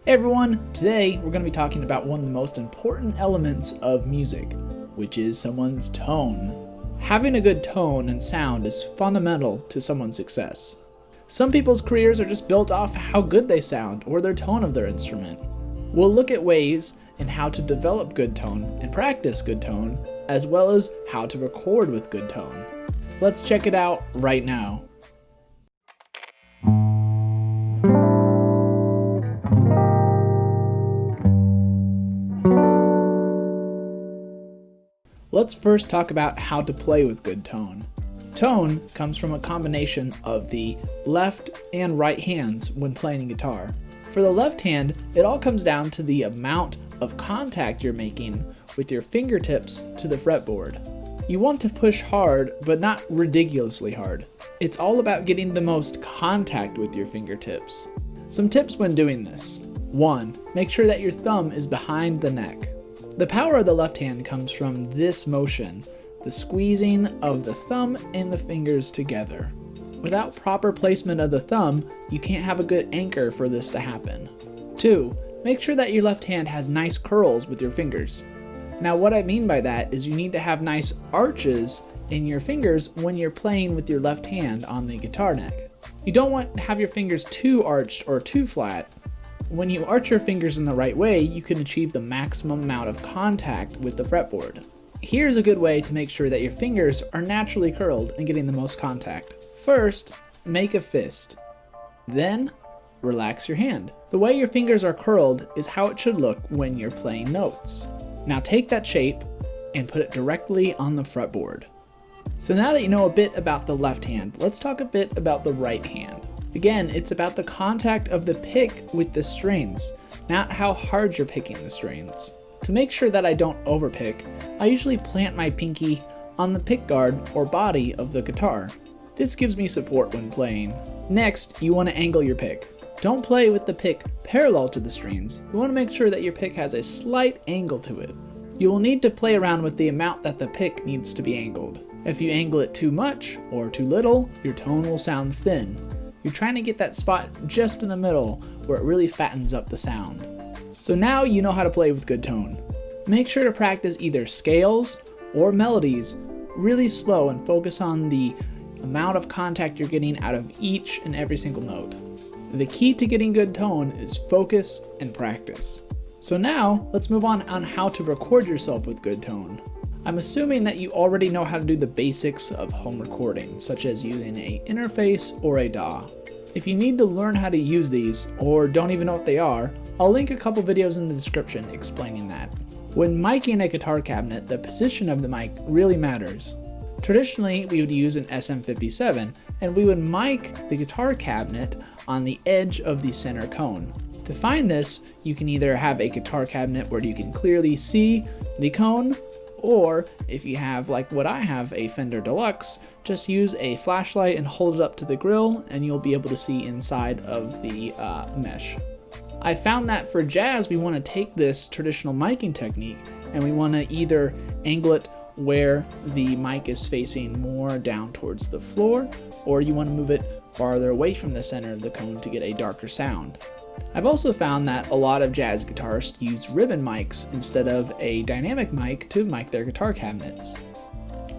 Hey everyone, today we're going to be talking about one of the most important elements of music, which is someone's tone. Having a good tone and sound is fundamental to someone's success. Some people's careers are just built off how good they sound or their tone of their instrument. We'll look at ways in how to develop good tone and practice good tone, as well as how to record with good tone. Let's check it out right now. Let's first talk about how to play with good tone. Tone comes from a combination of the left and right hands when playing guitar. For the left hand, it all comes down to the amount of contact you're making with your fingertips to the fretboard. You want to push hard, but not ridiculously hard. It's all about getting the most contact with your fingertips. Some tips when doing this. 1. Make sure that your thumb is behind the neck. The power of the left hand comes from this motion, the squeezing of the thumb and the fingers together. Without proper placement of the thumb, you can't have a good anchor for this to happen. 2. Make sure that your left hand has nice curls with your fingers. Now what I mean by that is you need to have nice arches in your fingers when you're playing with your left hand on the guitar neck. You don't want to have your fingers too arched or too flat. When you arch your fingers in the right way, you can achieve the maximum amount of contact with the fretboard. Here's a good way to make sure that your fingers are naturally curled and getting the most contact. First, make a fist. Then, relax your hand. The way your fingers are curled is how it should look when you're playing notes. Now take that shape and put it directly on the fretboard. So now that you know a bit about the left hand, let's talk a bit about the right hand. Again, it's about the contact of the pick with the strings, not how hard you're picking the strings. To make sure that I don't overpick, I usually plant my pinky on the pick guard or body of the guitar. This gives me support when playing. Next, you want to angle your pick. Don't play with the pick parallel to the strings. You want to make sure that your pick has a slight angle to it. You will need to play around with the amount that the pick needs to be angled. If you angle it too much or too little, your tone will sound thin. You're trying to get that spot just in the middle where it really fattens up the sound. So now you know how to play with good tone. Make sure to practice either scales or melodies really slow and focus on the amount of contact you're getting out of each and every single note. The key to getting good tone is focus and practice. So now let's move on how to record yourself with good tone. I'm assuming that you already know how to do the basics of home recording, such as using an interface or a DAW. If you need to learn how to use these, or don't even know what they are, I'll link a couple videos in the description explaining that. When miking a guitar cabinet, the position of the mic really matters. Traditionally, we would use an SM57, and we would mic the guitar cabinet on the edge of the center cone. To find this, you can either have a guitar cabinet where you can clearly see the cone, or if you have, like what I have, a Fender Deluxe, just use a flashlight and hold it up to the grill and you'll be able to see inside of the mesh. I found that for jazz, we want to take this traditional miking technique and we want to either angle it where the mic is facing more down towards the floor, or you want to move it farther away from the center of the cone to get a darker sound. I've also found that a lot of jazz guitarists use ribbon mics instead of a dynamic mic to mic their guitar cabinets.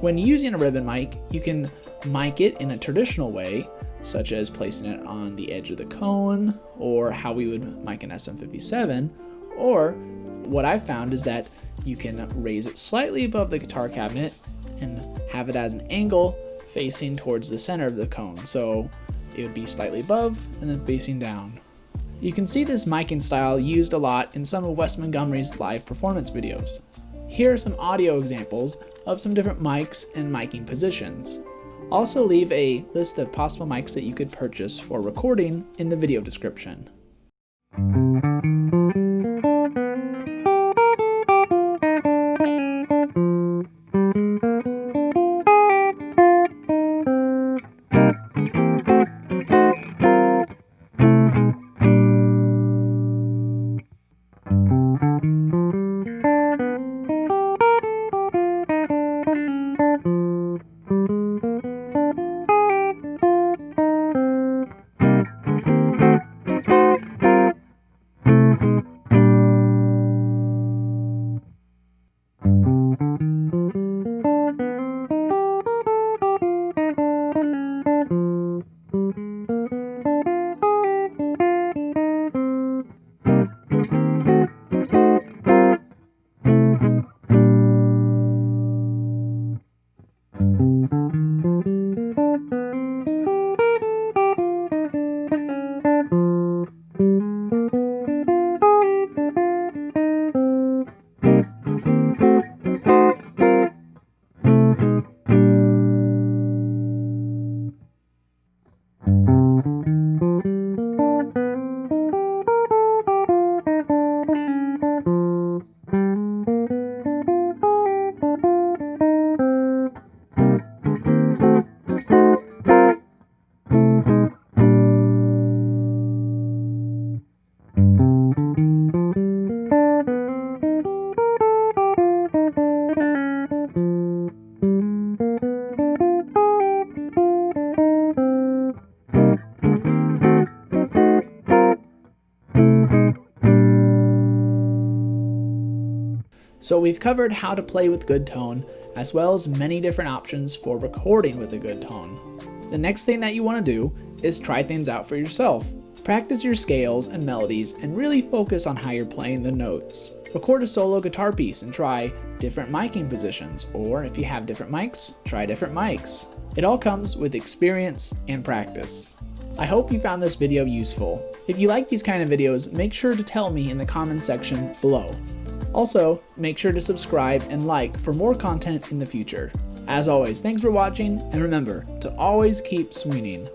When using a ribbon mic, you can mic it in a traditional way, such as placing it on the edge of the cone, or how we would mic an SM57, or what I've found is that you can raise it slightly above the guitar cabinet and have it at an angle facing towards the center of the cone, so it would be slightly above and then facing down. You can see this miking style used a lot in some of Wes Montgomery's live performance videos. Here are some audio examples of some different mics and miking positions. Also leave a list of possible mics that you could purchase for recording in the video description. So we've covered how to play with good tone, as well as many different options for recording with a good tone. The next thing that you want to do is try things out for yourself. Practice your scales and melodies and really focus on how you're playing the notes. Record a solo guitar piece and try different miking positions, or if you have different mics, try different mics. It all comes with experience and practice. I hope you found this video useful. If you like these kind of videos, make sure to tell me in the comments section below. Also, make sure to subscribe and like for more content in the future. As always, thanks for watching, and remember to always keep swinging.